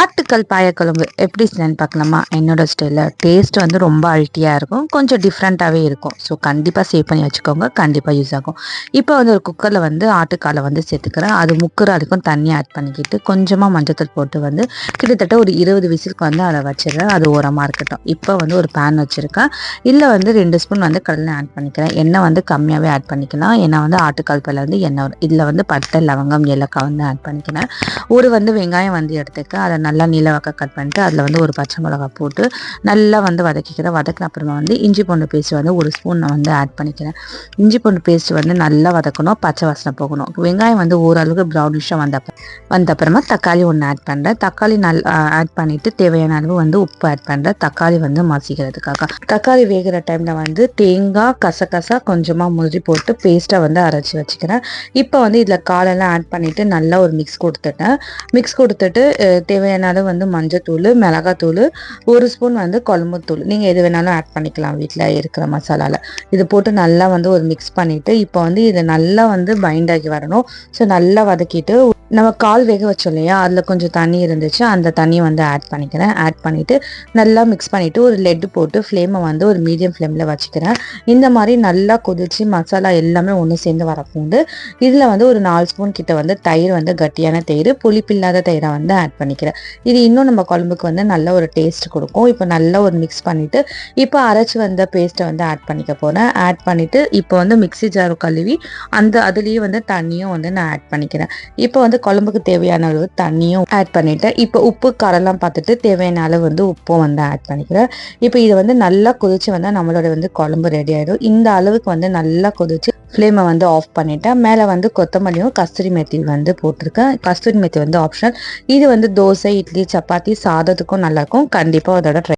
ஆட்டுக்கல் பாயக்குழம்பு எப்படி செய்யலான்னு பார்க்கலாமா? என்னோட ஸ்டைலில் டேஸ்ட் வந்து ரொம்ப அல்ட்டியாக இருக்கும், கொஞ்சம் டிஃப்ரெண்ட்டாகவே இருக்கும். ஸோ கண்டிப்பாக சேவ் பண்ணி வச்சுக்கோங்க, கண்டிப்பாக யூஸ் ஆகும். இப்போ வந்து ஒரு குக்கரில் வந்து ஆட்டுக்காலை வந்து சேர்த்துக்கிறேன். அது முக்கிற அதுக்கும் தண்ணி ஆட் பண்ணிக்கிட்டு கொஞ்சமாக மஞ்சத்தூள் போட்டு வந்து கிட்டத்தட்ட ஒரு 20 விசிலுக்கு வந்து அதை வச்சிடுறேன். அது ஓரமாக இருக்கட்டும். இப்போ வந்து ஒரு பேன் வச்சுருக்கேன். இதில் வந்து 2 ஸ்பூன் வந்து கடலை ஆட் பண்ணிக்கிறேன். எண்ணெய் வந்து கம்மியாகவே ஆட் பண்ணிக்கலாம், ஏன்னா வந்து ஆட்டுக்கால் பல்ல வந்து எண்ணெய் வரும். இதில் வந்து பட்டை, லவங்கம், ஏலக்காய் வந்து ஆட் பண்ணிக்கிறேன். ஒரு வந்து வெங்காயம் வந்து எடுத்துக்க, அதை நல்லா நீளவாக்க கட் பண்ணிட்டு அதில் வந்து ஒரு பச்சை மிளகா போட்டு நல்லா வந்து வதக்கிக்கிறேன். வதக்கின அப்புறமா வந்து இஞ்சி பூண்டு பேஸ்ட் வந்து ஒரு ஸ்பூன் நான் வந்து ஆட் பண்ணிக்கிறேன். இஞ்சி பூண்டு பேஸ்ட் வந்து நல்லா வதக்கணும், பச்சை வாசனை போகணும். வெங்காயம் வந்து ஓரளவுக்கு ப்ரௌனிஷாக வந்த அப்புறமா தக்காளி ஒன்று ஆட் பண்ணுறேன். தக்காளி நல்லா ஆட் பண்ணிவிட்டு தேவையான அளவு வந்து உப்பு ஆட் பண்ணுறேன், தக்காளி வந்து மசிக்கிறதுக்காக. தக்காளி வேகிற டைமில் வந்து தேங்காய், கசகசா கொஞ்சமாக முதிரி போட்டு பேஸ்ட்டாக வந்து அரைச்சி வச்சுக்கிறேன். இப்போ வந்து இதில் காலெல்லாம் ஆட் பண்ணிவிட்டு நல்லா ஒரு மிக்ஸ் கொடுத்துட்டு தேவையான அளவு வந்து மஞ்சத்தூள், மிளகாத்தூள், ஒரு ஸ்பூன் வந்து குழம்புத்தூள், நீங்கள் எது வேணாலும் ஆட் பண்ணிக்கலாம் வீட்டில் இருக்கிற மசாலாவில். இது போட்டு நல்லா வந்து ஒரு மிக்ஸ் பண்ணிவிட்டு இப்போ வந்து இதை நல்லா வந்து பைண்ட் ஆகி வரணும். ஸோ நல்லா வதக்கிட்டு நம்ம கால் வேக வச்சோம் இல்லையா, அதில் கொஞ்சம் தண்ணி இருந்துச்சு, அந்த தண்ணியை வந்து ஆட் பண்ணிக்கிறேன். ஆட் பண்ணிவிட்டு நல்லா மிக்ஸ் பண்ணிவிட்டு ஒரு லெட்டு போட்டு ஃப்ளேமை வந்து ஒரு மீடியம் ஃப்ளேமில் வச்சுக்கிறேன். இந்த மாதிரி நல்லா கொதித்து மசாலா எல்லாமே ஒன்று சேர்ந்து வரப்போண்டு இதில் வந்து ஒரு 4 ஸ்பூன் கிட்ட வந்து தயிர், வந்து கட்டியான தயிர், புளிப்பில்லாத தயிரை வந்து ஆட் பண்ணிக்கிறேன். இது இன்னும் நம்ம குழம்புக்கு வந்து நல்ல ஒரு டேஸ்ட் கொடுக்கும். இப்போ நல்லா ஒரு மிக்ஸ் பண்ணிவிட்டு இப்போ அரைச்சி வந்த பேஸ்ட்டை வந்து ஆட் பண்ணிக்க போகிறேன். ஆட் பண்ணிவிட்டு இப்போ வந்து மிக்ஸி ஜார் கழுவி அதுலேயே வந்து தண்ணியும் வந்து நான் ஆட் பண்ணிக்கிறேன். இப்போ வந்து குழம்புக்கு தேவையான அளவு தண்ணியும் ஆட் பண்ணிவிட்டேன். இப்போ உப்பு காரெல்லாம் பார்த்துட்டு தேவையான அளவு வந்து உப்பும் வந்து ஆட் பண்ணிக்கிறேன். இப்போ இதை வந்து நல்லா கொதிச்சு வந்தால் நம்மளோட வந்து குழம்பு ரெடி ஆகிடும். இந்த அளவுக்கு வந்து நல்லா கொதிச்சு ஃப்ளேமை வந்து ஆஃப் பண்ணிவிட்டேன். மேலே வந்து கொத்தமல்லியும் கஸ்தூரி மேத்தி வந்து போட்டிருக்கேன். கஸ்தூரி மேத்தி வந்து ஆப்ஷனல். இது வந்து தோசை, இட்லி, சப்பாத்தி, சாதத்துக்கும் நல்லாயிருக்கும். கண்டிப்பாக அதோட ட்ரை